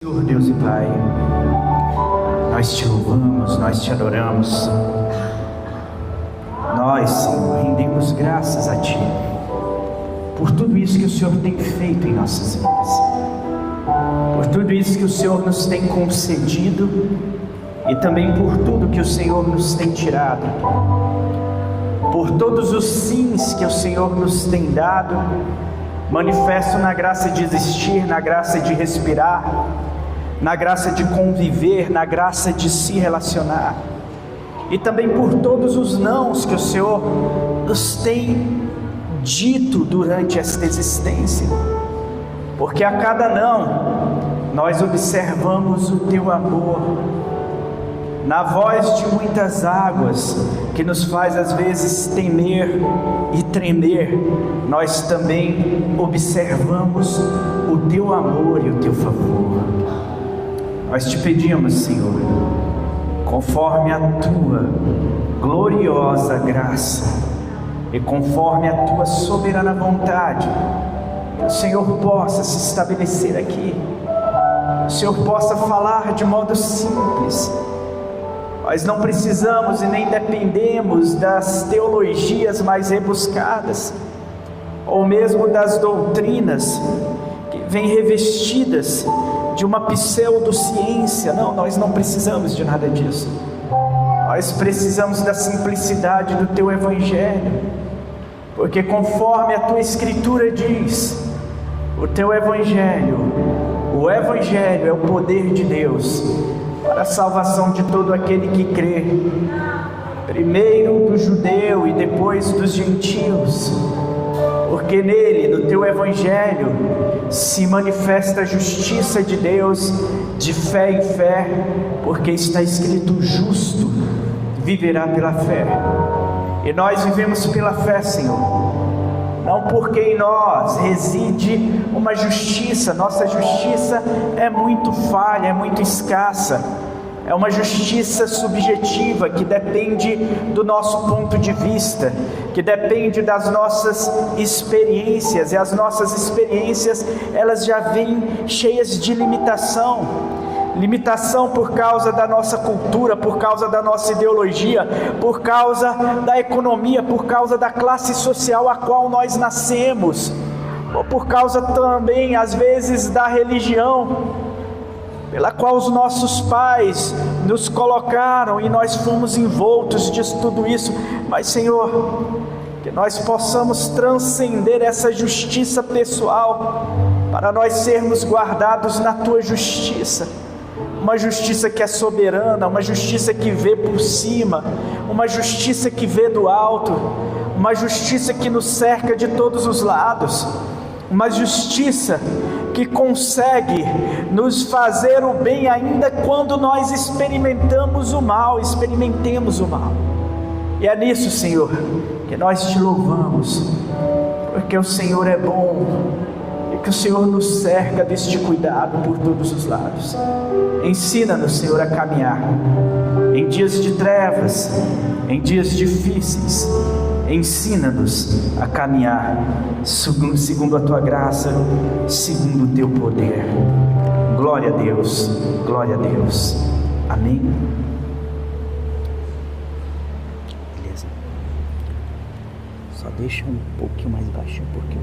Senhor Deus e Pai, nós te louvamos, nós te adoramos. Nós, Senhor, rendemos graças a Ti por tudo isso que o Senhor tem feito em nossas vidas, por tudo isso que o Senhor nos tem concedido e também por tudo que o Senhor nos tem tirado, por todos os sims que o Senhor nos tem dado, manifesto na graça de existir, na graça de respirar, na graça de conviver, na graça de se relacionar, e também por todos os nãos que o Senhor nos tem dito durante esta existência, porque a cada não nós observamos o Teu amor, na voz de muitas águas que nos faz às vezes temer e tremer, nós também observamos o Teu amor e o Teu favor. Nós te pedimos, Senhor, conforme a Tua gloriosa graça e conforme a Tua soberana vontade, que o Senhor possa se estabelecer aqui, o Senhor possa falar de modo simples. Nós não precisamos e nem dependemos das teologias mais rebuscadas, ou mesmo das doutrinas que vêm revestidas de uma pseudociência. Não, nós não precisamos de nada disso. Nós precisamos da simplicidade do Teu Evangelho, porque conforme a Tua Escritura diz, o Teu Evangelho, o Evangelho é o poder de Deus para a salvação de todo aquele que crê, primeiro do judeu e depois dos gentios, porque nele, no Teu Evangelho, se manifesta a justiça de Deus de fé em fé, porque está escrito: o justo viverá pela fé. E nós vivemos pela fé, Senhor, não porque em nós reside uma justiça. Nossa justiça é muito falha, é muito escassa, é uma justiça subjetiva que depende do nosso ponto de vista, que depende das nossas experiências, e as nossas experiências, elas já vêm cheias de limitação por causa da nossa cultura, por causa da nossa ideologia, por causa da economia, por causa da classe social a qual nós nascemos, ou por causa também, às vezes, da religião pela qual os nossos pais nos colocaram, e nós fomos envoltos de tudo isso. Mas, Senhor, que nós possamos transcender essa justiça pessoal, para nós sermos guardados na Tua justiça, uma justiça que é soberana, uma justiça que vê por cima, uma justiça que vê do alto, uma justiça que nos cerca de todos os lados, uma justiça que consegue nos fazer o bem ainda quando nós experimentemos o mal. E é nisso, Senhor, que nós te louvamos, porque o Senhor é bom e que o Senhor nos cerca deste cuidado por todos os lados. Ensina-nos, Senhor, a caminhar em dias de trevas, em dias difíceis. Ensina-nos a caminhar segundo a Tua graça, segundo o Teu poder. Glória a Deus, glória a Deus. Amém. Beleza. Só deixa um pouquinho mais baixinho, porque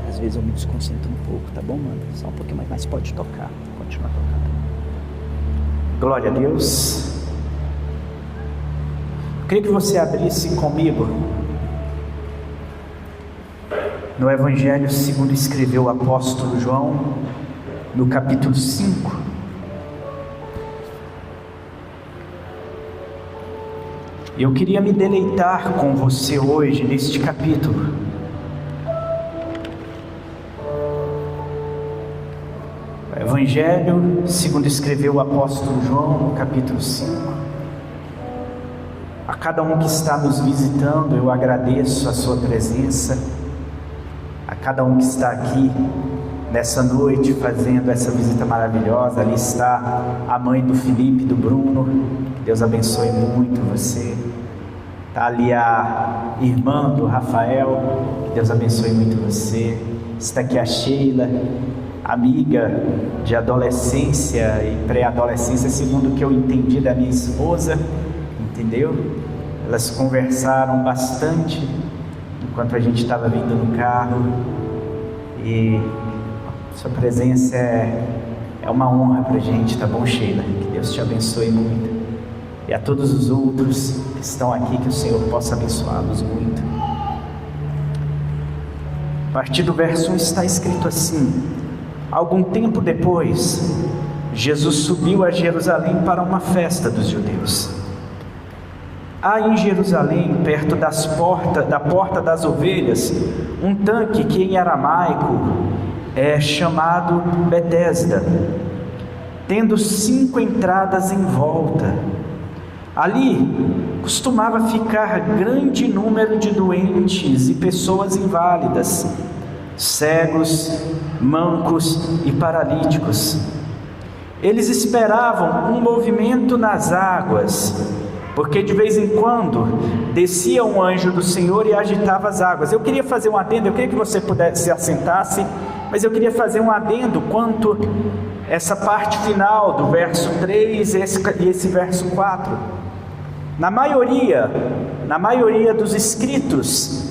às vezes eu me desconcentro um pouco, tá bom, mano? Só um pouquinho mais, mas pode tocar, continua tocando. Glória a Deus. Eu queria que você abrisse comigo no Evangelho segundo escreveu o apóstolo João, no capítulo 5. Eu queria me deleitar com você hoje neste capítulo. O Evangelho segundo escreveu o apóstolo João, no capítulo 5. A cada um que está nos visitando, eu agradeço a sua presença. A cada um que está aqui nessa noite fazendo essa visita maravilhosa. Ali está a mãe do Felipe, do Bruno, que Deus abençoe muito você. Está ali a irmã do Rafael, que Deus abençoe muito você. Está aqui a Sheila, amiga de adolescência e pré-adolescência, segundo o que eu entendi da minha esposa, entendeu? Elas conversaram bastante enquanto a gente estava vindo no carro, e sua presença é uma honra para a gente, tá bom, Sheila? Que Deus te abençoe muito, e a todos os outros que estão aqui, que o Senhor possa abençoá-los muito. A partir do verso 1 está escrito assim: algum tempo depois, Jesus subiu a Jerusalém para uma festa dos judeus. Há em Jerusalém, perto da porta das ovelhas, um tanque que em aramaico é chamado Betesda, tendo 5 entradas em volta. Ali costumava ficar grande número de doentes e pessoas inválidas, cegos, mancos e paralíticos. Eles esperavam um movimento nas águas, porque de vez em quando descia um anjo do Senhor e agitava as águas. Eu queria fazer um adendo, eu queria que você pudesse se assentasse, mas eu queria fazer um adendo quanto essa parte final do verso 3 e esse verso 4. Na maioria dos escritos,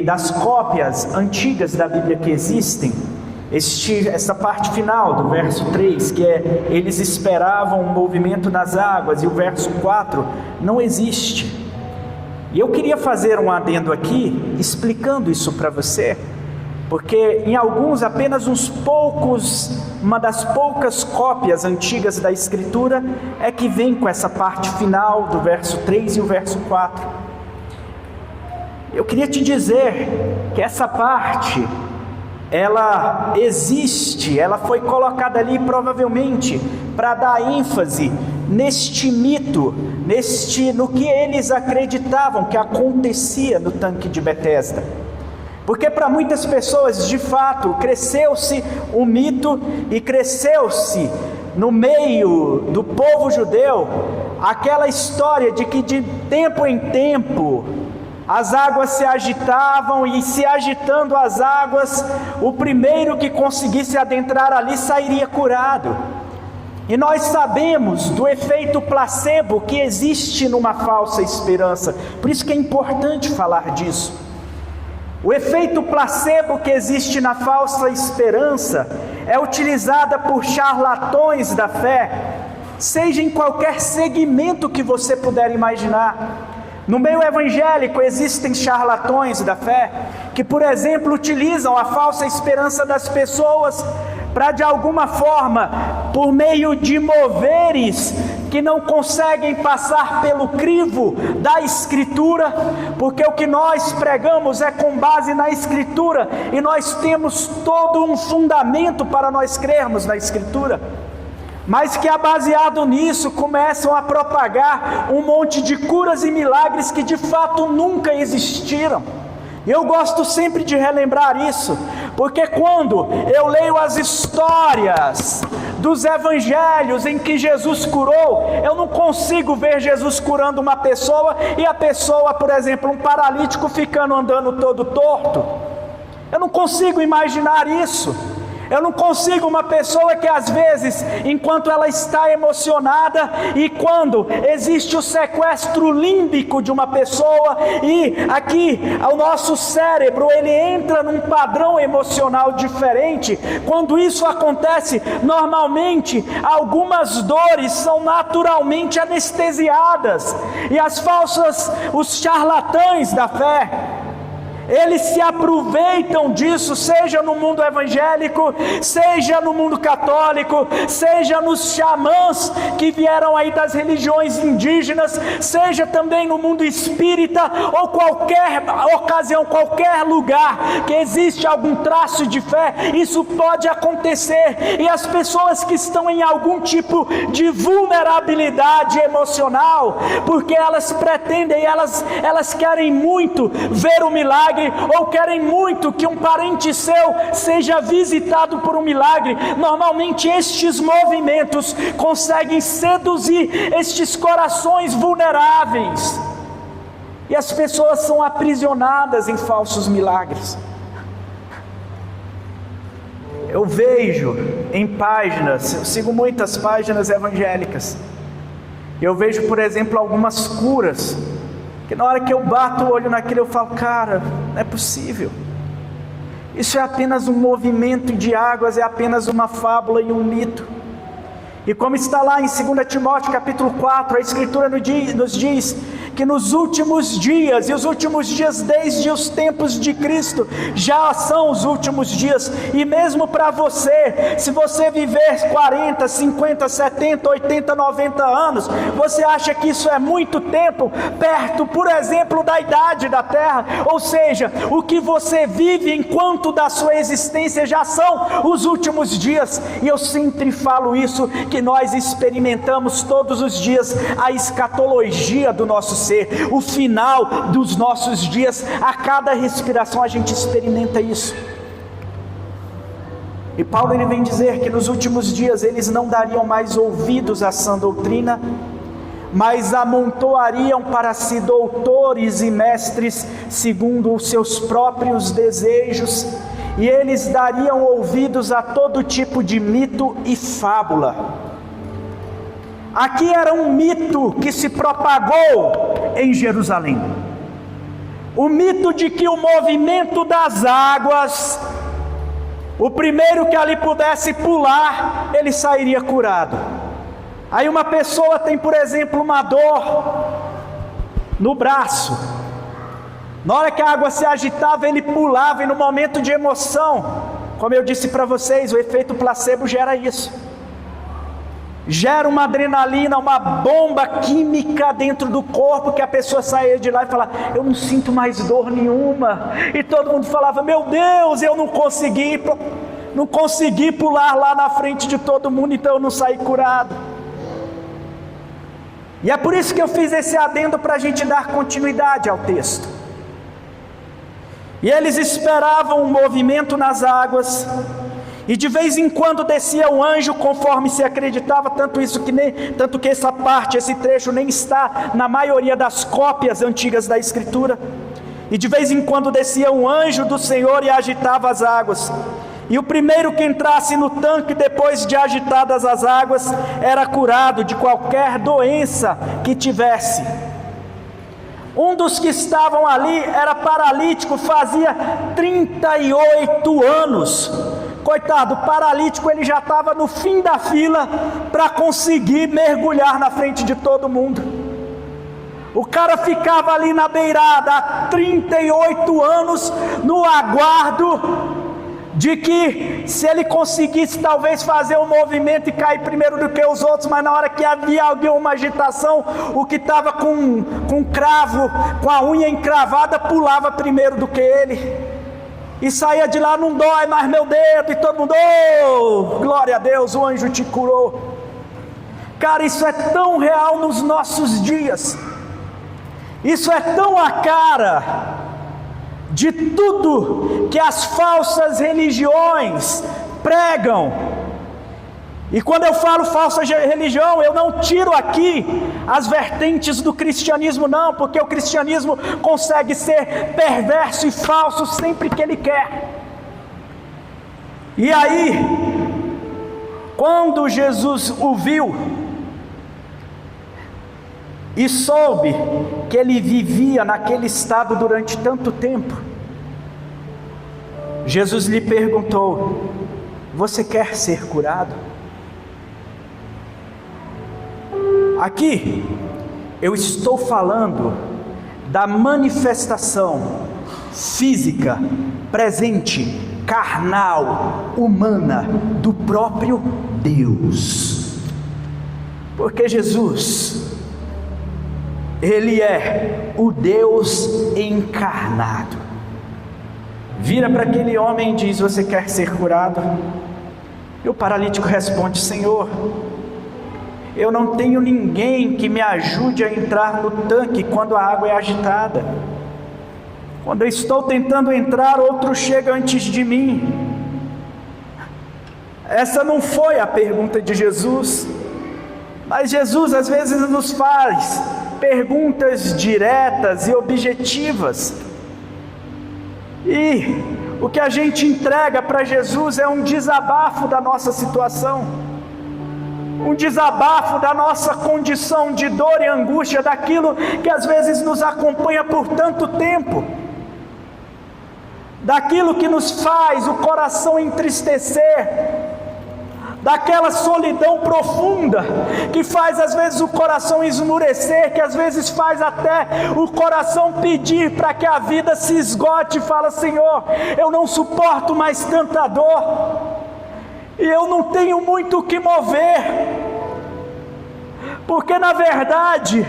das cópias antigas da Bíblia que existem, essa parte final do verso 3, que é eles esperavam um movimento nas águas, e o verso 4 não existe. E eu queria fazer um adendo aqui, explicando isso para você, porque em alguns, apenas uma das poucas cópias antigas da Escritura é que vem com essa parte final do verso 3 e o verso 4. Eu queria te dizer que essa parte, ela existe, ela foi colocada ali provavelmente para dar ênfase neste mito, no que eles acreditavam que acontecia no tanque de Betesda. Porque para muitas pessoas, de fato, cresceu-se um mito e cresceu-se no meio do povo judeu aquela história de que de tempo em tempo as águas se agitavam, e se agitando as águas, o primeiro que conseguisse adentrar ali sairia curado. E nós sabemos do efeito placebo que existe numa falsa esperança, por isso que é importante falar disso. O efeito placebo que existe na falsa esperança é utilizada por charlatões da fé, seja em qualquer segmento que você puder imaginar. No meio evangélico existem charlatões da fé que, por exemplo, utilizam a falsa esperança das pessoas para, de alguma forma, por meio de moveres que não conseguem passar pelo crivo da Escritura, porque o que nós pregamos é com base na Escritura, e nós temos todo um fundamento para nós crermos na Escritura, mas que, baseado nisso, começam a propagar um monte de curas e milagres que de fato nunca existiram. Eu gosto sempre de relembrar isso, porque quando eu leio as histórias dos evangelhos em que Jesus curou, eu não consigo ver Jesus curando uma pessoa e a pessoa, por exemplo, um paralítico, ficando andando todo torto. Eu não consigo imaginar isso. Eu não consigo uma pessoa que às vezes, enquanto ela está emocionada, e quando existe o sequestro límbico de uma pessoa, e aqui o nosso cérebro ele entra num padrão emocional diferente, quando isso acontece, normalmente algumas dores são naturalmente anestesiadas, e os charlatães da fé, eles se aproveitam disso, seja no mundo evangélico, seja no mundo católico, seja nos xamãs que vieram aí das religiões indígenas, seja também no mundo espírita, ou qualquer ocasião, qualquer lugar que existe algum traço de fé, isso pode acontecer. E as pessoas que estão em algum tipo de vulnerabilidade emocional, porque elas pretendem, elas querem muito ver o milagre, ou querem muito que um parente seu seja visitado por um milagre, normalmente estes movimentos conseguem seduzir estes corações vulneráveis, e as pessoas são aprisionadas em falsos milagres. Eu vejo em páginas, eu sigo muitas páginas evangélicas, eu vejo, por exemplo, algumas curas, que na hora que eu bato o olho naquilo eu falo, cara, não é possível. Isso é apenas um movimento de águas, é apenas uma fábula e um mito. E como está lá em 2 Timóteo capítulo 4, a Escritura nos diz que nos últimos dias, e os últimos dias desde os tempos de Cristo, já são os últimos dias. E mesmo para você, se você viver 40, 50, 70, 80, 90 anos, você acha que isso é muito tempo, perto, por exemplo, da idade da terra? Ou seja, o que você vive enquanto da sua existência já são os últimos dias. E eu sempre falo isso, que nós experimentamos todos os dias a escatologia do nosso ser, o final dos nossos dias. A cada respiração a gente experimenta isso. E Paulo ele vem dizer que nos últimos dias eles não dariam mais ouvidos à sã doutrina, mas amontoariam para si doutores e mestres segundo os seus próprios desejos, e eles dariam ouvidos a todo tipo de mito e fábula. Aqui era um mito que se propagou em Jerusalém, o mito de que o movimento das águas, o primeiro que ali pudesse pular, ele sairia curado. Aí uma pessoa tem, por exemplo, uma dor no braço, na hora que a água se agitava, ele pulava, e no momento de emoção, como eu disse para vocês, o efeito placebo gera isso. Gera uma adrenalina, uma bomba química dentro do corpo, que a pessoa saía de lá e falava, eu não sinto mais dor nenhuma. E todo mundo falava, meu Deus, eu não consegui pular lá na frente de todo mundo, então eu não saí curado. E é por isso que eu fiz esse adendo, para a gente dar continuidade ao texto. E eles esperavam um movimento nas águas, e de vez em quando descia um anjo, conforme se acreditava, tanto que essa parte, esse trecho nem está na maioria das cópias antigas da Escritura. E de vez em quando descia um anjo do Senhor e agitava as águas. E o primeiro que entrasse no tanque depois de agitadas as águas era curado de qualquer doença que tivesse. Um dos que estavam ali era paralítico, fazia 38 anos. Coitado, paralítico, ele já estava no fim da fila para conseguir mergulhar na frente de todo mundo. O cara ficava ali na beirada há 38 anos no aguardo de que, se ele conseguisse talvez fazer um movimento e cair primeiro do que os outros, mas na hora que havia alguma agitação, o que estava com cravo, com a unha encravada, pulava primeiro do que ele. E saía de lá, não dói mais meu dedo, e todo mundo, oh, glória a Deus, o anjo te curou. Cara, isso é tão real nos nossos dias, isso é tão a cara de tudo que as falsas religiões pregam. E quando eu falo falsa religião, eu não tiro aqui as vertentes do cristianismo, não, porque o cristianismo consegue ser perverso e falso sempre que ele quer. E aí, quando Jesus o viu e soube que ele vivia naquele estado durante tanto tempo, Jesus lhe perguntou, você quer ser curado? Aqui, eu estou falando da manifestação física, presente, carnal, humana, do próprio Deus. Porque Jesus, Ele é o Deus encarnado. Vira para aquele homem e diz, você quer ser curado? E o paralítico responde, Senhor, eu não tenho ninguém que me ajude a entrar no tanque quando a água é agitada. Quando eu estou tentando entrar, outro chega antes de mim. Essa não foi a pergunta de Jesus, mas Jesus às vezes nos faz perguntas diretas e objetivas. E O que a gente entrega para Jesus é um desabafo da nossa situação, um desabafo da nossa condição de dor e angústia, daquilo que às vezes nos acompanha por tanto tempo, daquilo que nos faz o coração entristecer, daquela solidão profunda que faz às vezes o coração esmurecer, que às vezes faz até o coração pedir para que a vida se esgote e fala: Senhor, eu não suporto mais tanta dor, e eu não tenho muito o que mover, porque na verdade,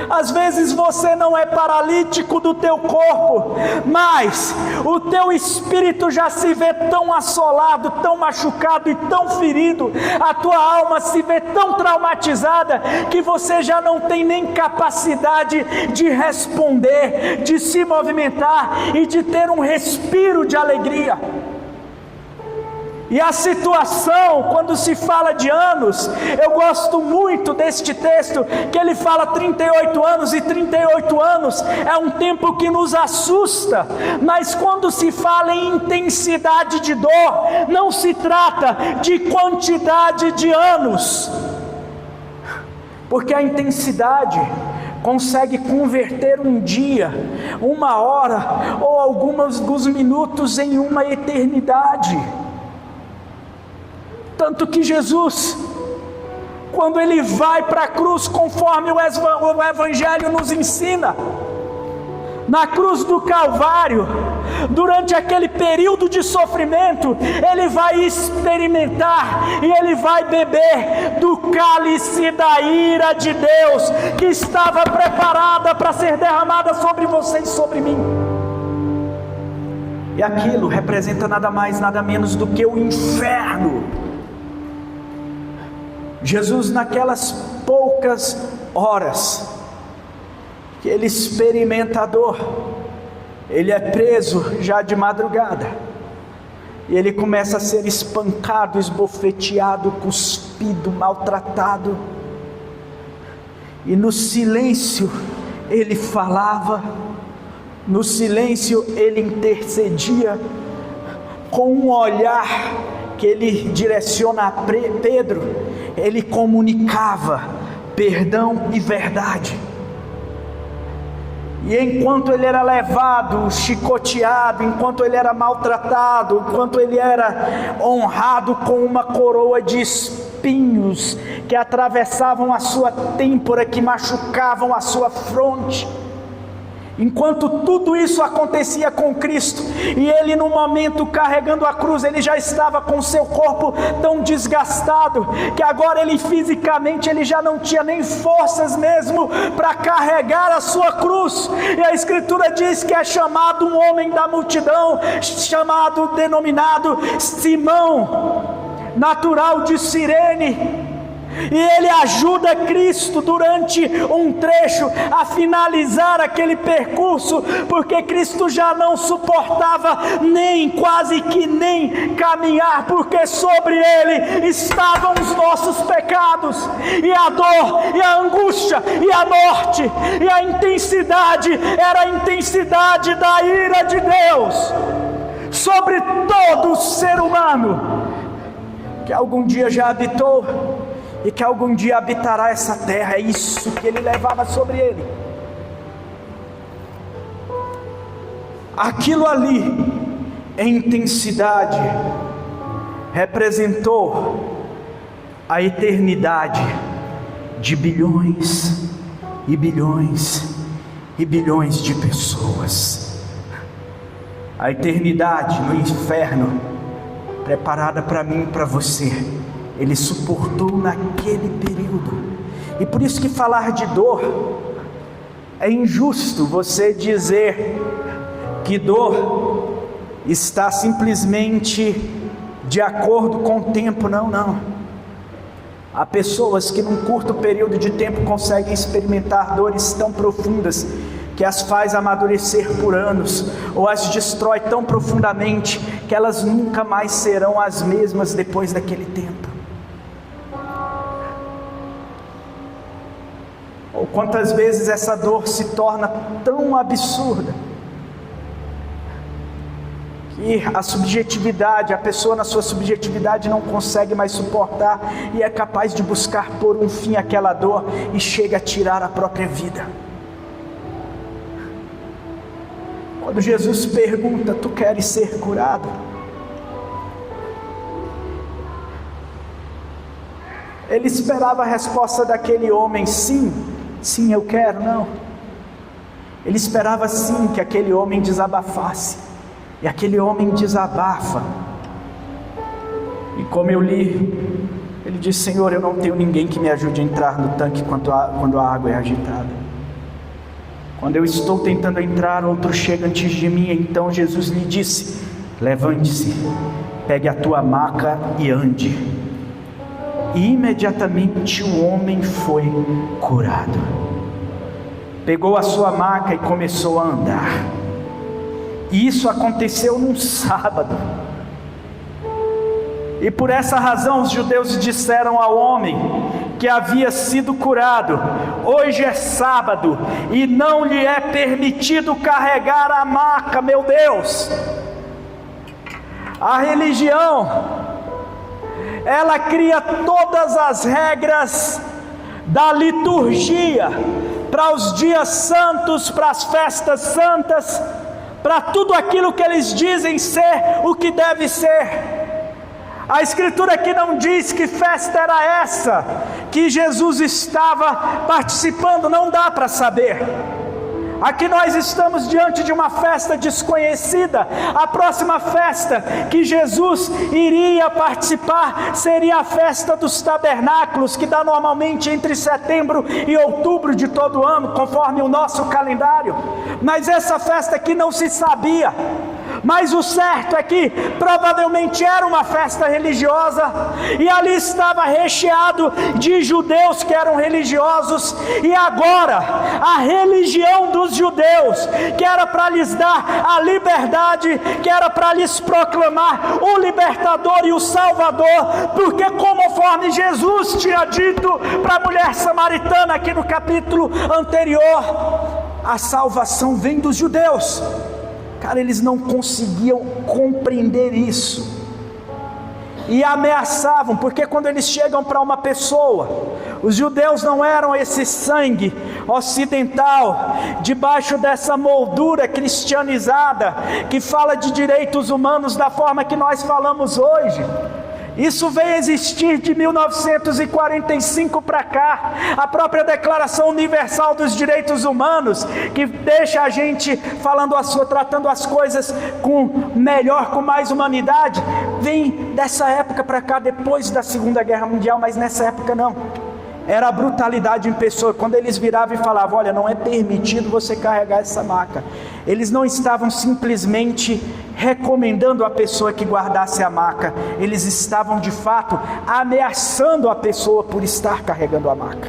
às vezes você não é paralítico do teu corpo, mas o teu espírito já se vê tão assolado, tão machucado e tão ferido, a tua alma se vê tão traumatizada, que você já não tem nem capacidade de responder, de se movimentar e de ter um respiro de alegria. E a situação, quando se fala de anos, eu gosto muito deste texto, que ele fala 38 anos, e 38 anos é um tempo que nos assusta, mas quando se fala em intensidade de dor, não se trata de quantidade de anos, porque a intensidade consegue converter um dia, uma hora, ou alguns minutos em uma eternidade. Tanto que Jesus, quando Ele vai para a cruz, conforme o Evangelho nos ensina, na cruz do Calvário, durante aquele período de sofrimento, Ele vai experimentar e Ele vai beber do cálice da ira de Deus, que estava preparada para ser derramada sobre você e sobre mim. E aquilo representa nada mais, nada menos do que o inferno. Jesus, naquelas poucas horas que Ele experimenta a dor, Ele é preso já de madrugada, e Ele começa a ser espancado, esbofeteado, cuspido, maltratado, e no silêncio Ele falava, no silêncio Ele intercedia, com um olhar que Ele direciona a Pedro, Ele comunicava perdão e verdade. E enquanto Ele era levado, chicoteado, enquanto Ele era maltratado, enquanto Ele era honrado com uma coroa de espinhos que atravessavam a sua têmpora, que machucavam a sua fronte, enquanto tudo isso acontecia com Cristo, e Ele no momento carregando a cruz, Ele já estava com seu corpo tão desgastado, que agora Ele fisicamente, Ele já não tinha nem forças mesmo para carregar a sua cruz, e a Escritura diz que é chamado um homem da multidão, denominado Simão, natural de Cirene, e ele ajuda Cristo durante um trecho a finalizar aquele percurso, porque Cristo já não suportava quase que nem caminhar, porque sobre Ele estavam os nossos pecados, e a dor, e a angústia, e a morte, e a intensidade, era a intensidade da ira de Deus sobre todo ser humano, que algum dia já habitou, e que algum dia habitará essa terra. É isso que Ele levava sobre Ele. Aquilo ali, em intensidade, representou a eternidade de bilhões e bilhões e bilhões de pessoas. A eternidade no inferno, preparada para mim e para você, Ele suportou naquele período. E por isso que falar de dor, é injusto você dizer que dor está simplesmente de acordo com o tempo. Não. Há pessoas que num curto período de tempo conseguem experimentar dores tão profundas, que as faz amadurecer por anos, ou as destrói tão profundamente, que elas nunca mais serão as mesmas depois daquele tempo. Ou quantas vezes essa dor se torna tão absurda, E a subjetividade, a pessoa na sua subjetividade não consegue mais suportar e é capaz de buscar pôr um fim àquela dor e chega a tirar a própria vida. Quando Jesus pergunta: tu queres ser curado? Ele esperava a resposta daquele homem: sim, sim, eu quero. Não. Ele esperava sim que aquele homem desabafasse. E aquele homem desabafa. E como eu li, ele diz: Senhor, eu não tenho ninguém que me ajude a entrar no tanque quando a água é agitada. Quando eu estou tentando entrar, outro chega antes de mim. Então Jesus lhe disse: levante-se, pegue a tua maca e ande. E imediatamente o homem foi curado. Pegou a sua maca e começou a andar. E isso aconteceu num sábado. E por essa razão os judeus disseram ao homem que havia sido curado: hoje é sábado e não lhe é permitido carregar a maca. Meu Deus! A religião, ela cria todas as regras da liturgia para os dias santos, para as festas santas, para tudo aquilo que eles dizem ser o que deve ser. A Escritura aqui não diz que festa era essa que Jesus estava participando, não dá para saber. Aqui nós estamos diante de uma festa desconhecida. A próxima festa que Jesus iria participar seria a festa dos tabernáculos, que dá normalmente entre setembro e outubro de todo ano, conforme o nosso calendário. Mas essa festa aqui não se sabia. Mas o certo é que provavelmente era uma festa religiosa, e ali estava recheado de judeus que eram religiosos. E agora a religião dos judeus, que era para lhes dar a liberdade, que era para lhes proclamar o libertador e o salvador, porque conforme Jesus tinha dito para a mulher samaritana aqui no capítulo anterior, a salvação vem dos judeus. Cara, eles não conseguiam compreender isso e ameaçavam, porque quando eles chegam para uma pessoa, os judeus não eram esse sangue ocidental, debaixo dessa moldura cristianizada, que fala de direitos humanos da forma que nós falamos hoje. Isso veio existir de 1945 para cá. A própria Declaração Universal dos Direitos Humanos, que deixa a gente tratando as coisas com mais humanidade, vem dessa época para cá, depois da Segunda Guerra Mundial. Mas nessa época não, era a brutalidade em pessoa. Quando eles viravam e falavam: olha, não é permitido você carregar essa maca, eles não estavam simplesmente recomendando a pessoa que guardasse a maca, eles estavam de fato ameaçando a pessoa por estar carregando a maca.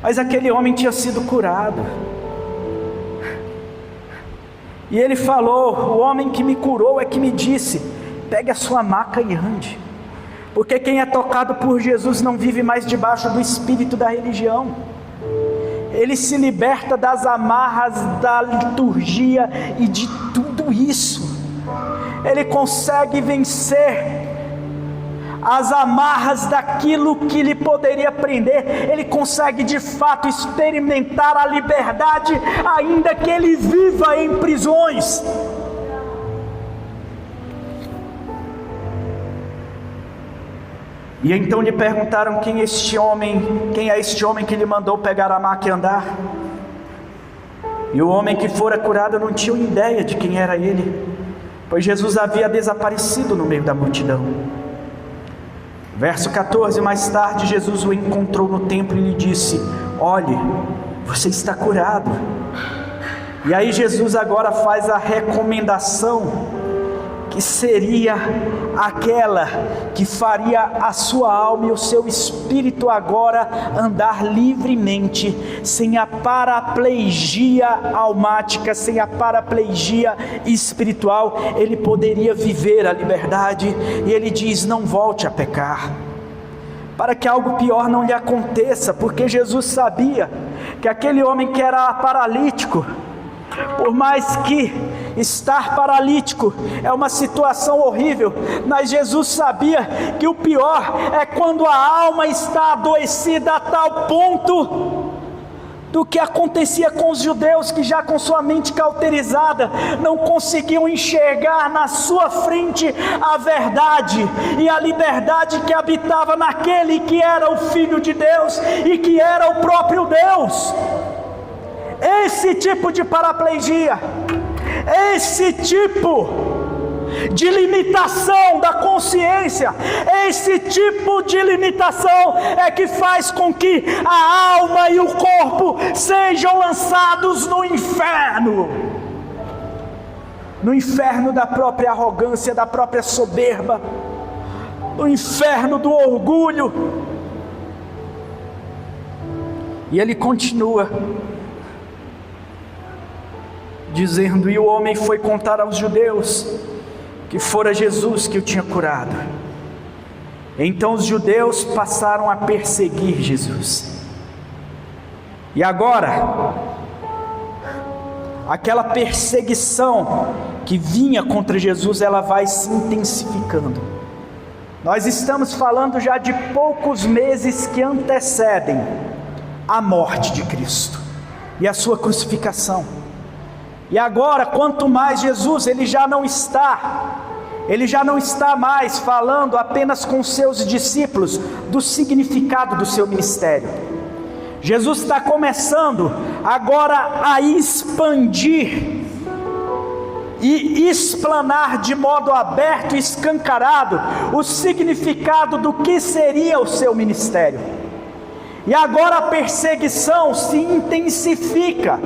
Mas aquele homem tinha sido curado, e ele falou: o homem que me curou é que me disse: pegue a sua maca e ande. Porque quem é tocado por Jesus não vive mais debaixo do espírito da religião. Ele se liberta das amarras da liturgia e de tudo isso. Ele consegue vencer as amarras daquilo que lhe poderia prender. Ele consegue de fato experimentar a liberdade, ainda que ele viva em prisões. E então lhe perguntaram: quem é este homem que lhe mandou pegar a maca e andar? E o homem que fora curado não tinha ideia de quem era ele, pois Jesus havia desaparecido no meio da multidão. Verso 14: mais tarde Jesus o encontrou no templo e lhe disse: olhe, você está curado. E aí Jesus agora faz a recomendação, que seria aquela que faria a sua alma e o seu espírito agora andar livremente, sem a paraplegia almática, sem a paraplegia espiritual. Ele poderia viver a liberdade. E ele diz: não volte a pecar, para que algo pior não lhe aconteça, porque Jesus sabia que aquele homem que era paralítico, por mais que Estar paralítico é uma situação horrível, mas Jesus sabia que o pior é quando a alma está adoecida a tal ponto do que acontecia com os judeus, que já com sua mente cauterizada não conseguiam enxergar na sua frente a verdade e a liberdade que habitava naquele que era o Filho de Deus e que era o próprio Deus. Esse tipo de paraplegia, esse tipo de limitação da consciência, esse tipo de limitação é que faz com que a alma e o corpo sejam lançados no inferno da própria arrogância, da própria soberba, no inferno do orgulho. E ele continua dizendo: e o homem foi contar aos judeus que fora Jesus que o tinha curado. Então os judeus passaram a perseguir Jesus. E agora, aquela perseguição que vinha contra Jesus, ela vai se intensificando. Nós estamos falando já de poucos meses que antecedem a morte de Cristo e a sua crucificação. E agora, quanto mais Jesus, ele já não está mais falando apenas com seus discípulos do significado do seu ministério. Jesus está começando agora a expandir e explanar de modo aberto e escancarado o significado do que seria o seu ministério. E agora a perseguição se intensifica.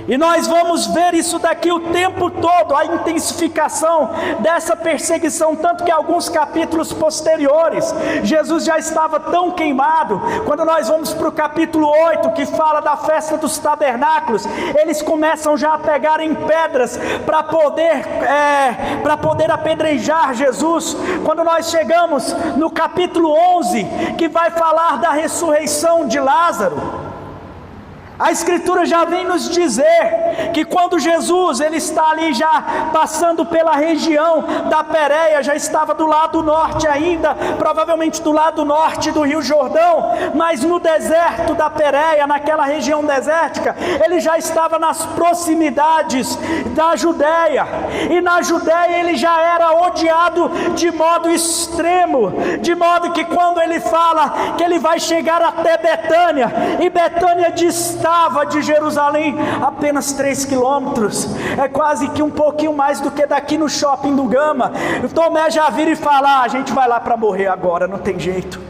E nós vamos ver isso daqui o tempo todo, a intensificação dessa perseguição, tanto que alguns capítulos posteriores, Jesus já estava tão queimado. Quando nós vamos para o capítulo 8, que fala da festa dos tabernáculos, eles começam já a pegar em pedras para poder apedrejar Jesus. Quando nós chegamos no capítulo 11, que vai falar da ressurreição de Lázaro, a Escritura já vem nos dizer que quando Jesus ele está ali já passando pela região da Pérea, já estava do lado norte ainda, provavelmente do lado norte do Rio Jordão, mas no deserto da Pérea, naquela região desértica, ele já estava nas proximidades da Judéia, e na Judéia ele já era odiado de modo extremo, de modo que quando ele fala que ele vai chegar até Betânia, e Betânia distava de Jerusalém apenas 3 quilômetros, é quase que um pouquinho mais do que daqui no shopping do Gama. Tomé já vira e fala: a gente vai lá para morrer agora, não tem jeito.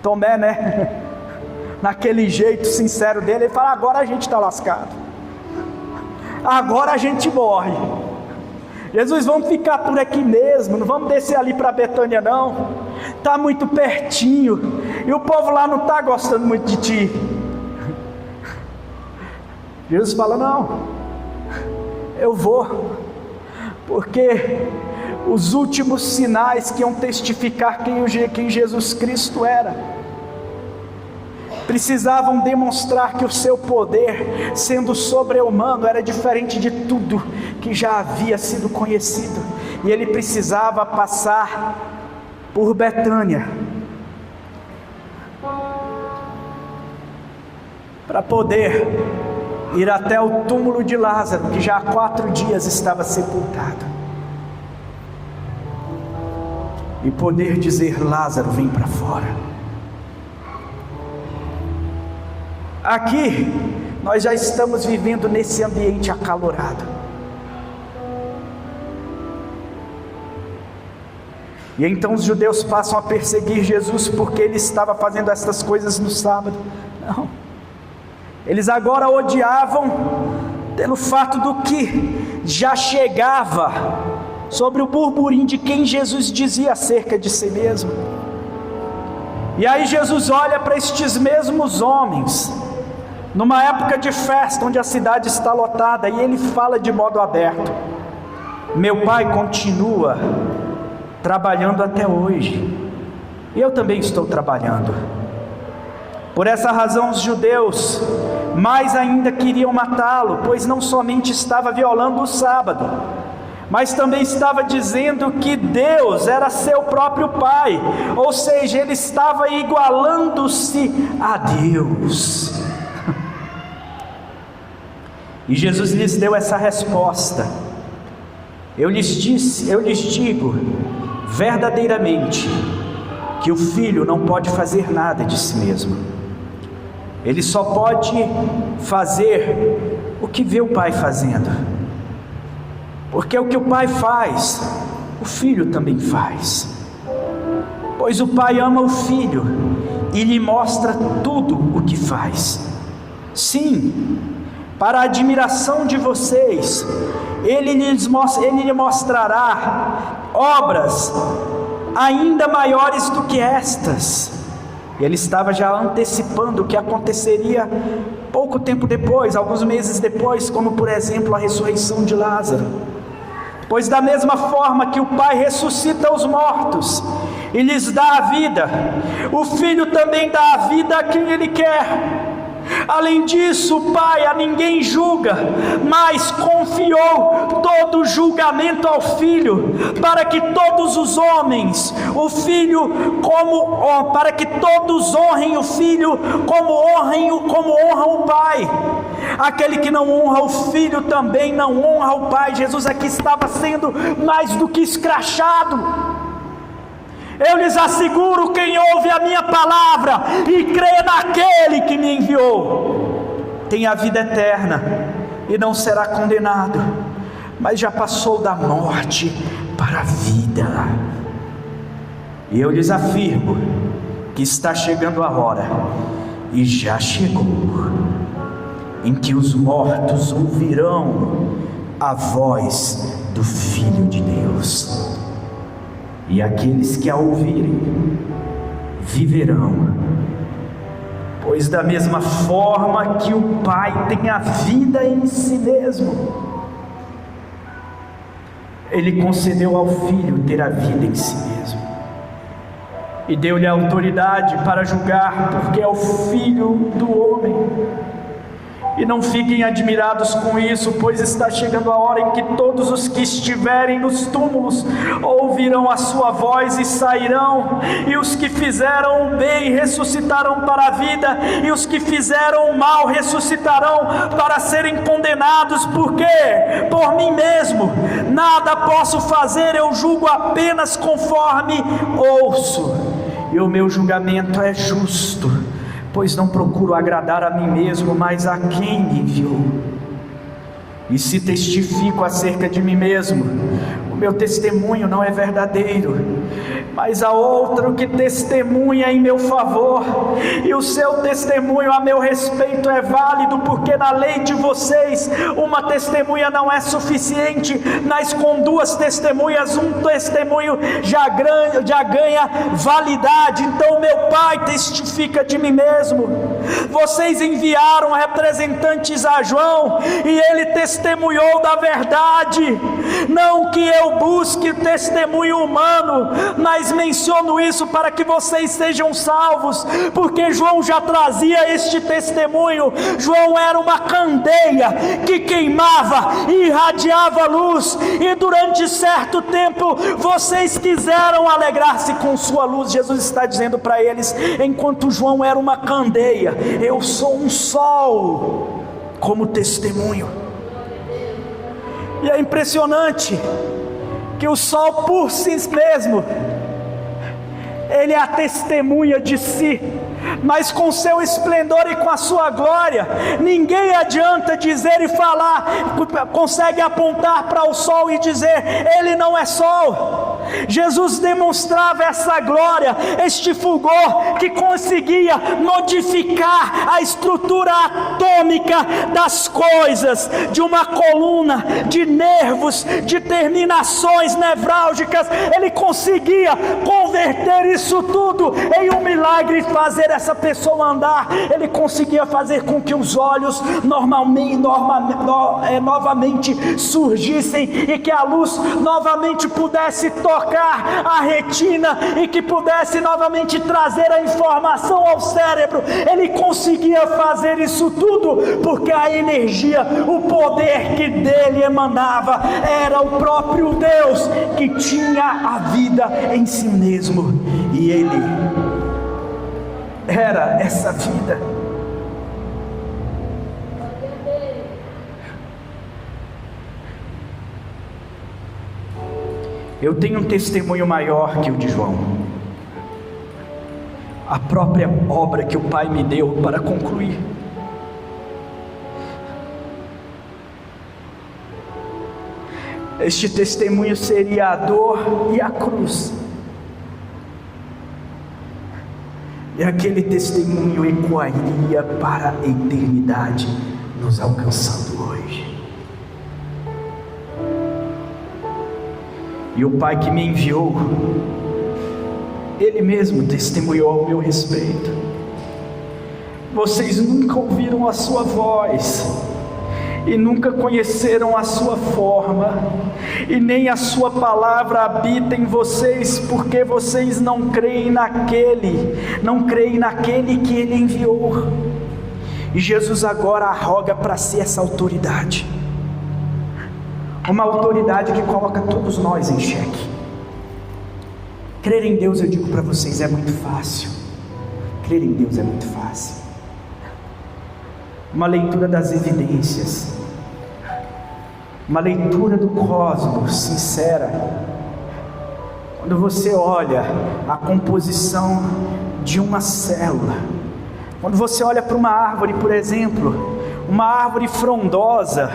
Tomé, né, naquele jeito sincero dele, ele fala: agora a gente está lascado, agora a gente morre. Jesus, vamos ficar por aqui mesmo, não vamos descer ali para Betânia não, está muito pertinho, e o povo lá não está gostando muito de ti. Jesus fala: não, eu vou, porque os últimos sinais que iam testificar quem Jesus Cristo era, precisavam demonstrar que o seu poder, sendo sobre-humano, era diferente de tudo que já havia sido conhecido, e ele precisava passar por Betânia para poder ir até o túmulo de Lázaro, que já há 4 dias estava sepultado, e poder dizer: Lázaro, vem para fora. Aqui nós já estamos vivendo nesse ambiente acalorado, e então os judeus passam a perseguir Jesus porque ele estava fazendo essas coisas no sábado. Não, eles agora odiavam pelo fato do que já chegava sobre o burburinho de quem Jesus dizia acerca de si mesmo. E aí Jesus olha para estes mesmos homens, numa época de festa, onde a cidade está lotada, e ele fala de modo aberto: meu Pai continua trabalhando até hoje, e eu também estou trabalhando. Por essa razão os judeus mais ainda queriam matá-lo, pois não somente estava violando o sábado, mas também estava dizendo que Deus era seu próprio Pai, ou seja, ele estava igualando-se a Deus. E Jesus lhes deu essa resposta: eu lhes digo verdadeiramente que o Filho não pode fazer nada de si mesmo, ele só pode fazer o que vê o Pai fazendo, porque o que o Pai faz, o Filho também faz, pois o Pai ama o Filho e lhe mostra tudo o que faz. Sim, para a admiração de vocês, Ele lhe mostrará obras ainda maiores do que estas. Ele estava já antecipando o que aconteceria pouco tempo depois, alguns meses depois, como por exemplo a ressurreição de Lázaro. Pois da mesma forma que o Pai ressuscita os mortos e lhes dá a vida, o Filho também dá a vida a quem Ele quer. Além disso, o Pai a ninguém julga, mas confiou todo o julgamento ao Filho, para que todos os homens, para que todos honrem o Filho como honram o Pai. Aquele que não honra o Filho também não honra o Pai. Jesus aqui estava sendo mais do que escrachado. Eu lhes asseguro, quem ouve a minha palavra e crê naquele que me enviou, tem a vida eterna e não será condenado, mas já passou da morte para a vida. E eu lhes afirmo que está chegando a hora, e já chegou, em que os mortos ouvirão a voz do Filho de Deus. E aqueles que a ouvirem viverão, pois da mesma forma que o Pai tem a vida em si mesmo, Ele concedeu ao Filho ter a vida em si mesmo, e deu-lhe a autoridade para julgar, porque é o Filho do homem. E não fiquem admirados com isso, pois está chegando a hora em que todos os que estiverem nos túmulos ouvirão a sua voz e sairão, e os que fizeram o bem ressuscitarão para a vida, e os que fizeram o mal ressuscitarão para serem condenados. Porque por mim mesmo nada posso fazer, eu julgo apenas conforme ouço, e o meu julgamento é justo, pois não procuro agradar a mim mesmo, mas a quem me enviou. E se testifico acerca de mim mesmo, o meu testemunho não é verdadeiro, mas há outro que testemunha em meu favor, e o seu testemunho a meu respeito é válido, porque na lei de vocês uma testemunha não é suficiente, mas com duas testemunhas um testemunho já ganha validade. Então meu Pai testifica de mim mesmo. Vocês enviaram representantes a João, e ele testemunhou da verdade. Não que eu busque testemunho humano, mas menciono isso para que vocês sejam salvos, porque João já trazia este testemunho. João era uma candeia que queimava e irradiava luz, e durante certo tempo vocês quiseram alegrar-se com sua luz. Jesus está dizendo para eles: enquanto João era uma candeia, eu sou um sol como testemunho. E é impressionante que o sol por si mesmo, ele é a testemunha de si, mas com seu esplendor e com a sua glória, ninguém adianta dizer e falar, consegue apontar para o sol e dizer: ele não é sol. Jesus demonstrava essa glória, este fulgor que conseguia modificar a estrutura atômica das coisas, de uma coluna, de nervos, de terminações nevrálgicas. Ele conseguia converter isso tudo em um milagre e fazer essa pessoa andar. Ele conseguia fazer com que os olhos novamente surgissem, e que a luz novamente pudesse tocar tocar a retina e que pudesse novamente trazer a informação ao cérebro. Ele conseguia fazer isso tudo porque a energia, o poder que dele emanava era o próprio Deus, que tinha a vida em si mesmo, e ele era essa vida. Eu tenho um testemunho maior que o de João, a própria obra que o Pai me deu para concluir. Este testemunho seria a dor e a cruz, e aquele testemunho ecoaria para a eternidade, nos alcançando hoje. E o Pai que me enviou, Ele mesmo testemunhou ao meu respeito. Vocês nunca ouviram a sua voz, e nunca conheceram a sua forma, e nem a sua palavra habita em vocês, porque vocês não creem naquele que Ele enviou. E Jesus agora arroga para si essa autoridade, uma autoridade que coloca todos nós em xeque. Crer em Deus, eu digo para vocês, é muito fácil. Crer em Deus é muito fácil. Uma leitura das evidências, uma leitura do cosmos sincera. Quando você olha a composição de uma célula, quando você olha para uma árvore, por exemplo, uma árvore frondosa,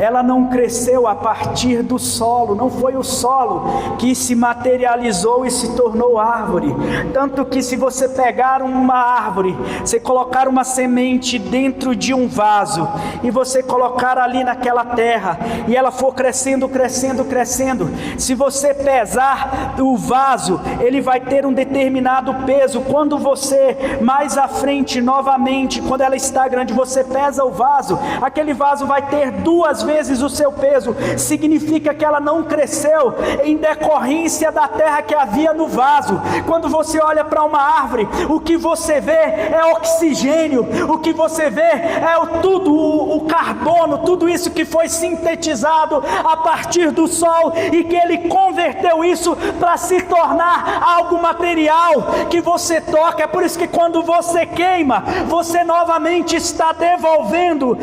ela não cresceu a partir do solo, não foi o solo que se materializou e se tornou árvore. Tanto que se você pegar uma árvore, você colocar uma semente dentro de um vaso, e você colocar ali naquela terra, e ela for crescendo, crescendo, crescendo, se você pesar o vaso, ele vai ter um determinado peso. Quando você, mais à frente, novamente, quando ela está grande, você pesa o vaso, aquele vaso vai ter 2 vezes o seu peso. Significa que ela não cresceu em decorrência da terra que havia no vaso. Quando você olha para uma árvore, o que você vê é oxigênio, o que você vê é o carbono, tudo isso que foi sintetizado a partir do sol, e que ele converteu isso para se tornar algo material que você toca. É por isso que quando você queima, você novamente está devolvendo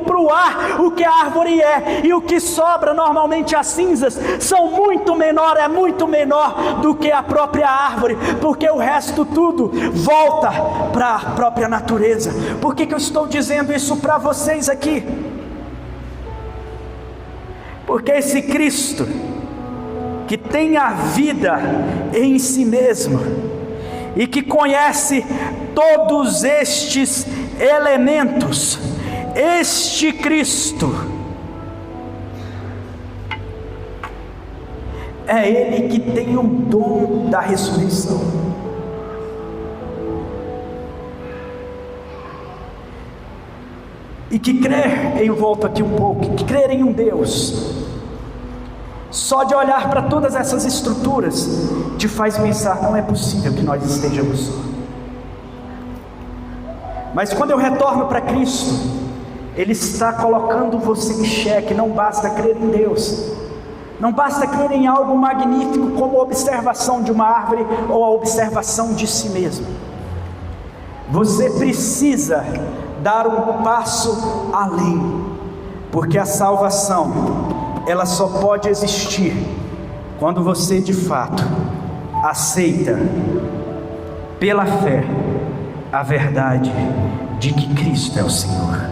para o ar o que a árvore é, e o que sobra, normalmente as cinzas, são muito menor do que a própria árvore, porque o resto tudo volta para a própria natureza. Por que eu estou dizendo isso para vocês aqui? Porque esse Cristo, que tem a vida em si mesmo, e que conhece todos estes elementos, este Cristo, é Ele que tem o dom da ressurreição. E que crer, eu volto aqui um pouco, que crer em um Deus, só de olhar para todas essas estruturas, te faz pensar, não é possível que nós estejamos só. Mas quando eu retorno para Cristo, Ele está colocando você em xeque. Não basta crer em Deus, não basta crer em algo magnífico como a observação de uma árvore ou a observação de si mesmo. Você precisa dar um passo além, porque a salvação, ela só pode existir quando você de fato aceita pela fé a verdade de que Cristo é o Senhor.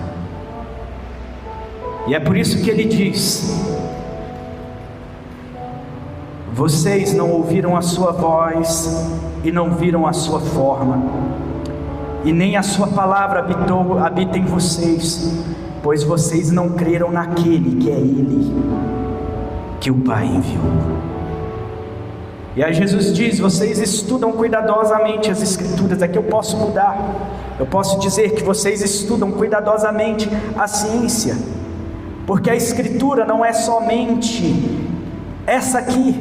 E é por isso que Ele diz: vocês não ouviram a sua voz e não viram a sua forma, e nem a sua palavra habita em vocês, pois vocês não creram naquele que é Ele que o Pai enviou. E aí Jesus diz: vocês estudam cuidadosamente as Escrituras. Aqui eu posso mudar, eu posso dizer que vocês estudam cuidadosamente a ciência, porque a Escritura não é somente essa aqui,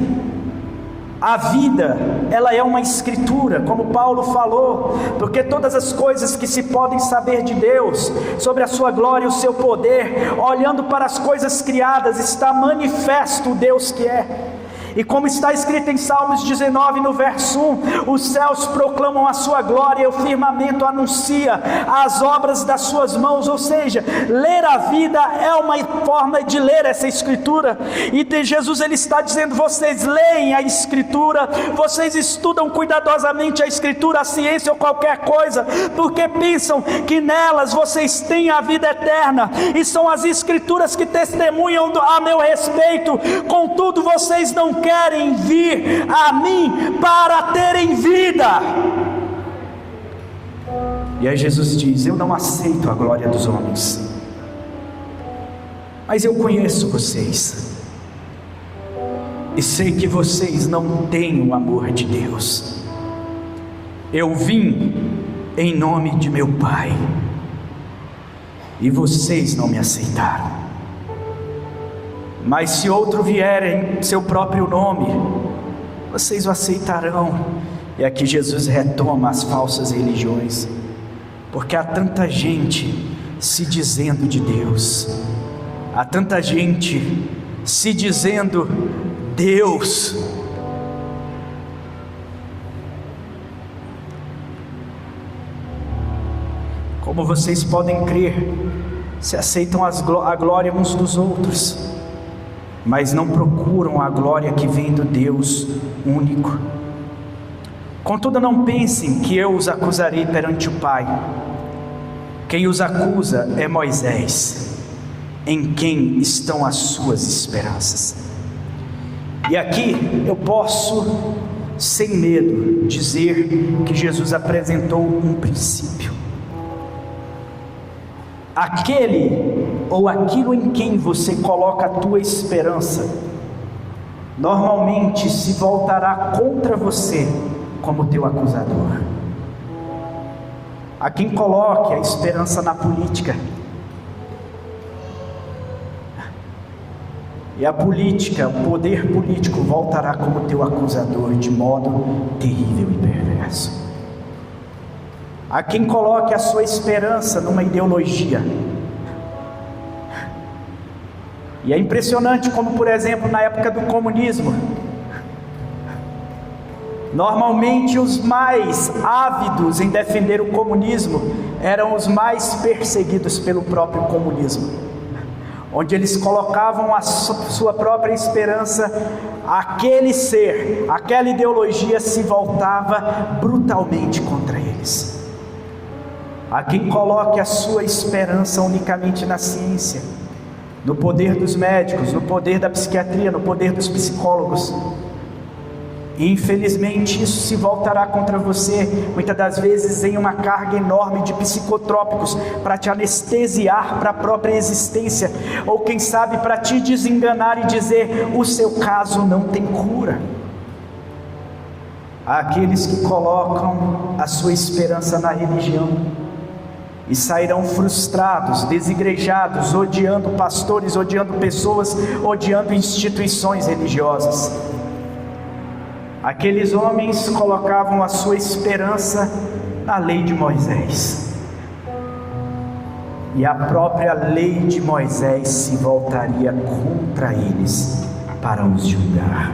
a vida, ela é uma escritura, como Paulo falou, porque todas as coisas que se podem saber de Deus, sobre a sua glória e o seu poder, olhando para as coisas criadas, está manifesto o Deus que é. E como está escrito em Salmos 19, no verso 1, os céus proclamam a sua glória e o firmamento anuncia as obras das suas mãos. Ou seja, ler a vida é uma forma de ler essa escritura. E Jesus, ele está dizendo: vocês leem a escritura, vocês estudam cuidadosamente a escritura, a ciência ou qualquer coisa, porque pensam que nelas vocês têm a vida eterna, e são as escrituras que testemunham a meu respeito. Contudo, vocês não querem vir a mim para terem vida. E aí Jesus diz: eu não aceito a glória dos homens, mas eu conheço vocês, e sei que vocês não têm o amor de Deus. Eu vim em nome de meu Pai, e vocês não me aceitaram. Mas se outro vier em seu próprio nome, vocês o aceitarão. E aqui Jesus retoma as falsas religiões, porque há tanta gente se dizendo de Deus, há tanta gente se dizendo Deus. Como vocês podem crer, se aceitam a glória uns dos outros, mas não procuram a glória que vem do Deus único. Contudo, não pensem que eu os acusarei perante o Pai. Quem os acusa é Moisés, em quem estão as suas esperanças. E aqui eu posso, sem medo, dizer que Jesus apresentou um princípio. Aquele ou aquilo em quem você coloca a tua esperança, normalmente se voltará contra você como teu acusador. A quem coloque a esperança na política, e a política, o poder político voltará como teu acusador de modo terrível e perverso. A quem coloque a sua esperança numa ideologia, e é impressionante como, por exemplo, na época do comunismo, normalmente os mais ávidos em defender o comunismo eram os mais perseguidos pelo próprio comunismo, onde eles colocavam a sua própria esperança. Aquele ser, aquela ideologia se voltava brutalmente contra eles. A quem coloque a sua esperança unicamente na ciência, no poder dos médicos, no poder da psiquiatria, no poder dos psicólogos, e infelizmente isso se voltará contra você, muitas das vezes em uma carga enorme de psicotrópicos, para te anestesiar para a própria existência, ou quem sabe para te desenganar e dizer: o seu caso não tem cura. Há aqueles que colocam a sua esperança na religião, e sairão frustrados, desigrejados, odiando pastores, odiando pessoas, odiando instituições religiosas. Aqueles homens colocavam a sua esperança na lei de Moisés, e a própria lei de Moisés se voltaria contra eles para os julgar.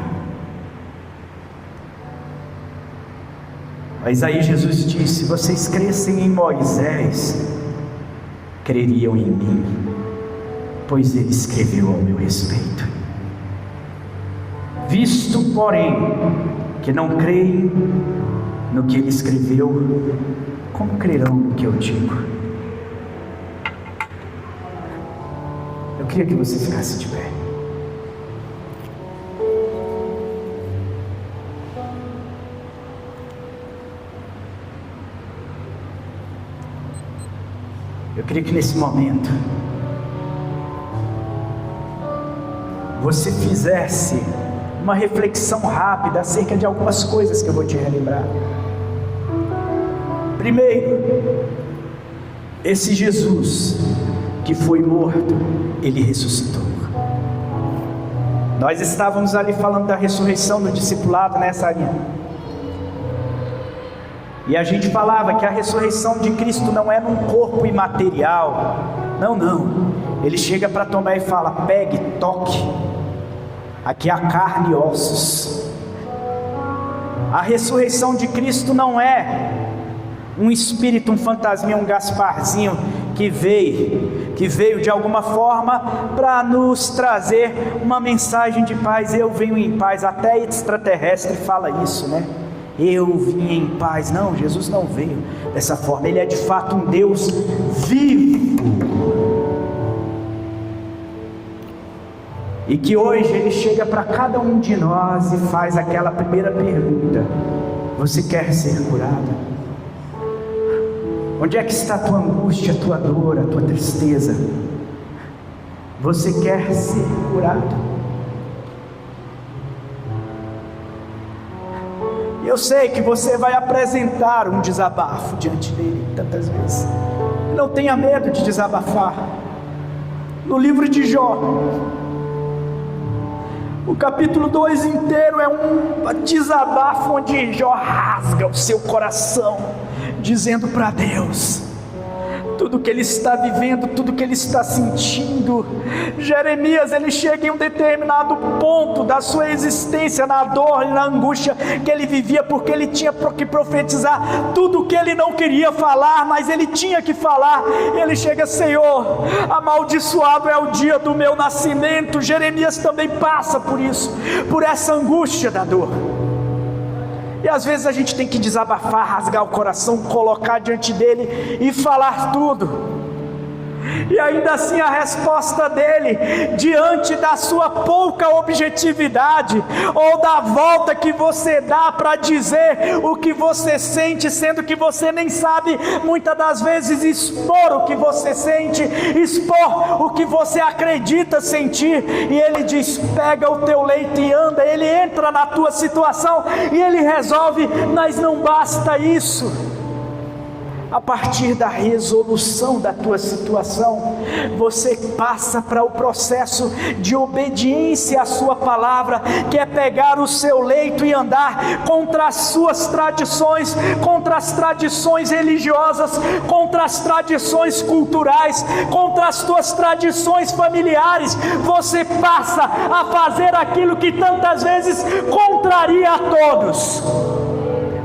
Mas aí Jesus disse: se vocês crescem em Moisés, creriam em mim, pois ele escreveu ao meu respeito. Visto, porém, que não creem no que ele escreveu, como crerão no que eu digo? Eu queria que você ficasse de pé. Eu queria que nesse momento você fizesse uma reflexão rápida acerca de algumas coisas que eu vou te relembrar. Primeiro, esse Jesus que foi morto, ele ressuscitou. Nós estávamos ali falando da ressurreição do discipulado, né, Sarinha? E a gente falava que a ressurreição de Cristo não é num corpo imaterial. Não. Ele chega para Tomé e fala: pegue, toque, aqui há carne e ossos. A ressurreição de Cristo não é um espírito, um fantasminha, um Gasparzinho que veio de alguma forma para nos trazer uma mensagem de paz. Eu venho em paz. Até extraterrestre fala isso, né? Eu vim em paz. Não, Jesus não veio dessa forma. Ele é de fato um Deus vivo, e que hoje Ele chega para cada um de nós e faz aquela primeira pergunta: você quer ser curado? Onde é que está a tua angústia, a tua dor, a tua tristeza? Você quer ser curado? Eu sei que você vai apresentar um desabafo diante dele tantas vezes. Não tenha medo de desabafar. No livro de Jó, o capítulo 2 inteiro é um desabafo onde Jó rasga o seu coração, dizendo para Deus tudo que ele está vivendo, tudo que ele está sentindo. Jeremias, ele chega em um determinado ponto da sua existência, na dor e na angústia que ele vivia, porque ele tinha que profetizar tudo o que ele não queria falar, mas ele tinha que falar. Ele chega: Senhor, amaldiçoado é o dia do meu nascimento. Jeremias também passa por isso, por essa angústia da dor. E às vezes a gente tem que desabafar, rasgar o coração, colocar diante dele e falar tudo. E ainda assim a resposta dele, diante da sua pouca objetividade, ou da volta que você dá para dizer o que você sente, sendo que você nem sabe muitas das vezes expor o que você sente, expor o que você acredita sentir. E ele diz: pega o teu leito e anda. Ele entra na tua situação e ele resolve. Mas não basta isso. A partir da resolução da tua situação, você passa para o processo de obediência à sua palavra, que é pegar o seu leito e andar contra as suas tradições, contra as tradições religiosas, contra as tradições culturais, contra as tuas tradições familiares. Você passa a fazer aquilo que tantas vezes contraria a todos,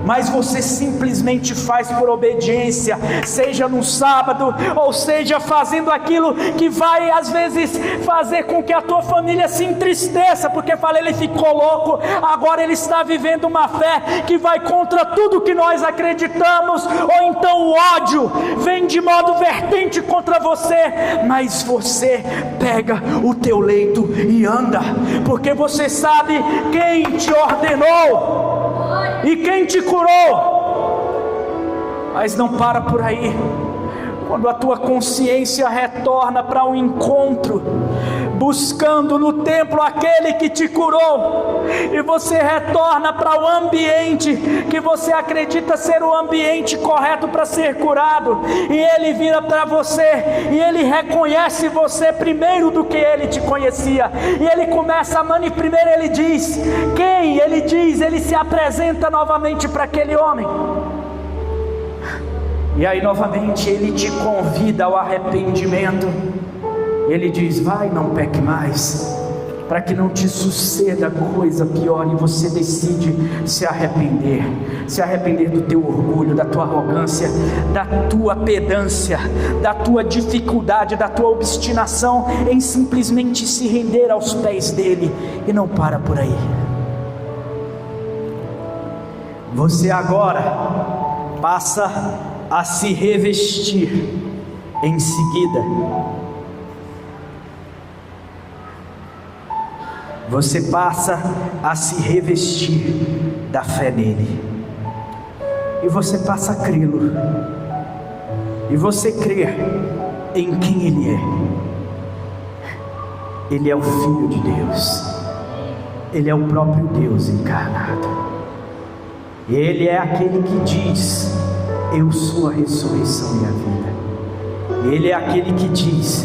mas você simplesmente faz por obediência, seja no sábado, ou seja fazendo aquilo que vai às vezes fazer com que a tua família se entristeça, porque fala: ele ficou louco, agora ele está vivendo uma fé que vai contra tudo que nós acreditamos. Ou então o ódio vem de modo vertente contra você, mas você pega o teu leito e anda, porque você sabe quem te ordenou e quem te curou. Mas não para por aí. Quando a tua consciência retorna para um encontro, buscando no templo aquele que te curou, e você retorna para o ambiente que você acredita ser o ambiente correto para ser curado, e ele vira para você e ele reconhece você primeiro do que ele te conhecia, e ele começa a primeiro ele diz quem? Ele diz, ele se apresenta novamente para aquele homem. E aí novamente ele te convida ao arrependimento. Ele diz: vai, não peque mais, para que não te suceda coisa pior. E você decide se arrepender do teu orgulho, da tua arrogância, da tua pedância, da tua dificuldade, da tua obstinação em simplesmente se render aos pés dele. E não para por aí. Você agora passa a se revestir em seguida. Você passa a se revestir da fé nele, e você passa a crê-lo, e você crer em quem ele é. Ele é o Filho de Deus, ele é o próprio Deus encarnado, ele é aquele que diz: eu sou a ressurreição e a vida. Ele é aquele que diz: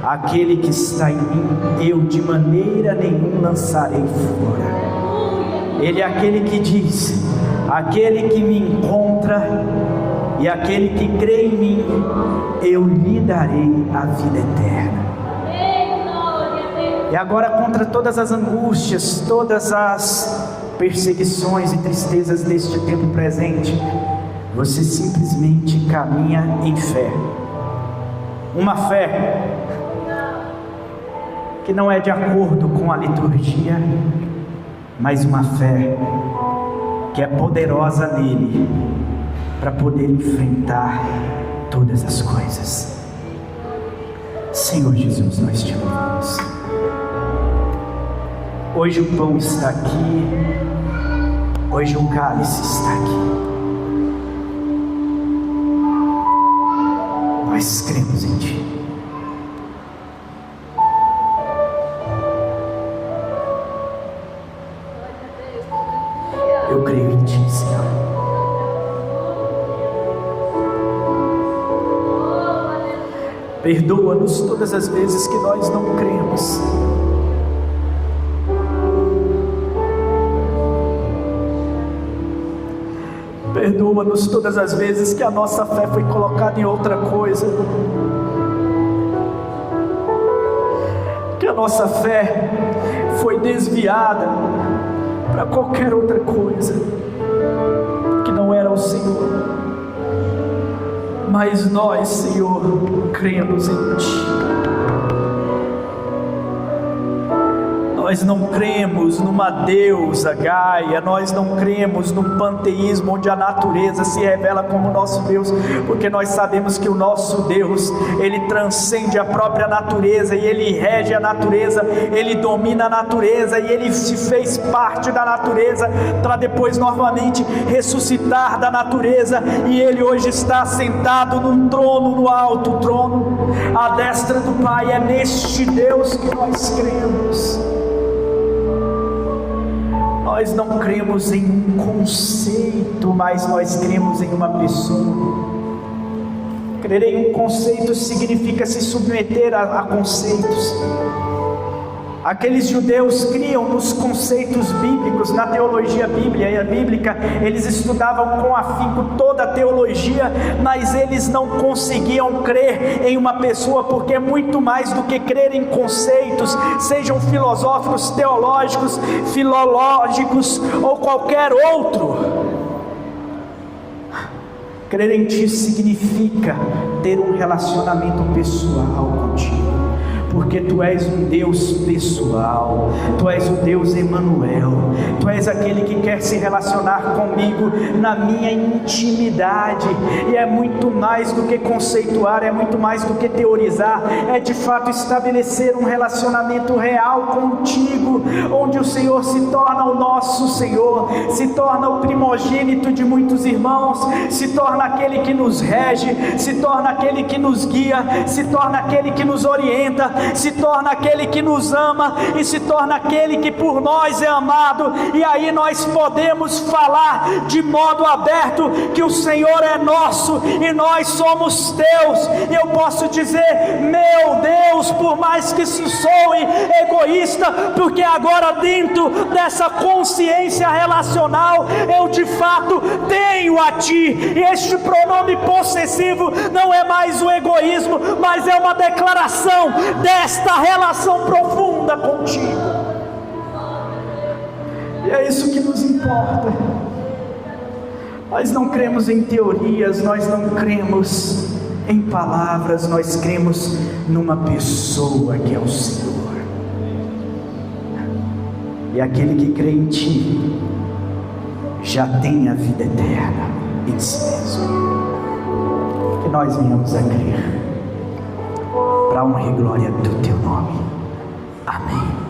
aquele que está em mim, eu de maneira nenhuma lançarei fora. Ele é aquele que diz: aquele que me encontra e aquele que crê em mim, eu lhe darei a vida eterna. E agora, contra todas as angústias, todas as perseguições e tristezas deste tempo presente, você simplesmente caminha em fé. Uma fé que não é de acordo com a liturgia, mas uma fé que é poderosa nele para poder enfrentar todas as coisas. Senhor Jesus, nós te amamos. Hoje o pão está aqui, hoje o cálice está aqui. Nós cremos em Ti. Eu creio em Ti, Senhor. Perdoa-nos todas as vezes que nós não cremos. Perdoa-nos todas as vezes que a nossa fé foi colocada em outra coisa, que a nossa fé foi desviada para qualquer outra coisa que não era o Senhor. Mas nós, Senhor, cremos em Ti. Nós não cremos numa deusa Gaia, nós não cremos num panteísmo onde a natureza se revela como nosso Deus, porque nós sabemos que o nosso Deus, Ele transcende a própria natureza, e Ele rege a natureza, Ele domina a natureza, e Ele se fez parte da natureza, para depois novamente ressuscitar da natureza, e Ele hoje está sentado num trono, no alto trono, à destra do Pai. É neste Deus que nós cremos. Nós não cremos em um conceito, mas nós cremos em uma pessoa. Crer em um conceito significa se submeter a conceitos. Aqueles judeus criam nos conceitos bíblicos, na teologia bíblica, eles estudavam com afinco toda a teologia, mas eles não conseguiam crer em uma pessoa, porque é muito mais do que crer em conceitos, sejam filosóficos, teológicos, filológicos ou qualquer outro. Crer em Ti significa ter um relacionamento pessoal contigo, porque Tu és um Deus pessoal, Tu és o Deus Emanuel, Tu és aquele que quer se relacionar comigo na minha intimidade, e é muito mais do que conceituar, é muito mais do que teorizar, é de fato estabelecer um relacionamento real contigo, onde o Senhor se torna o nosso Senhor, se torna o primogênito de muitos irmãos, se torna aquele que nos rege, se torna aquele que nos guia, se torna aquele que nos orienta, se torna aquele que nos ama e se torna aquele que por nós é amado. E aí nós podemos falar de modo aberto que o Senhor é nosso e nós somos teus. E eu posso dizer: meu Deus, por mais que isso soe egoísta, porque agora dentro dessa consciência relacional eu de fato tenho a Ti, e este pronome possessivo não é mais o egoísmo, mas é uma declaração desta relação profunda contigo. E é isso que nos importa. Nós não cremos em teorias, nós não cremos em palavras, nós cremos numa pessoa que é o Senhor. E aquele que crê em Ti já tem a vida eterna em si mesmo. Que nós venhamos a crer, para a honra e glória do Teu nome. Amém.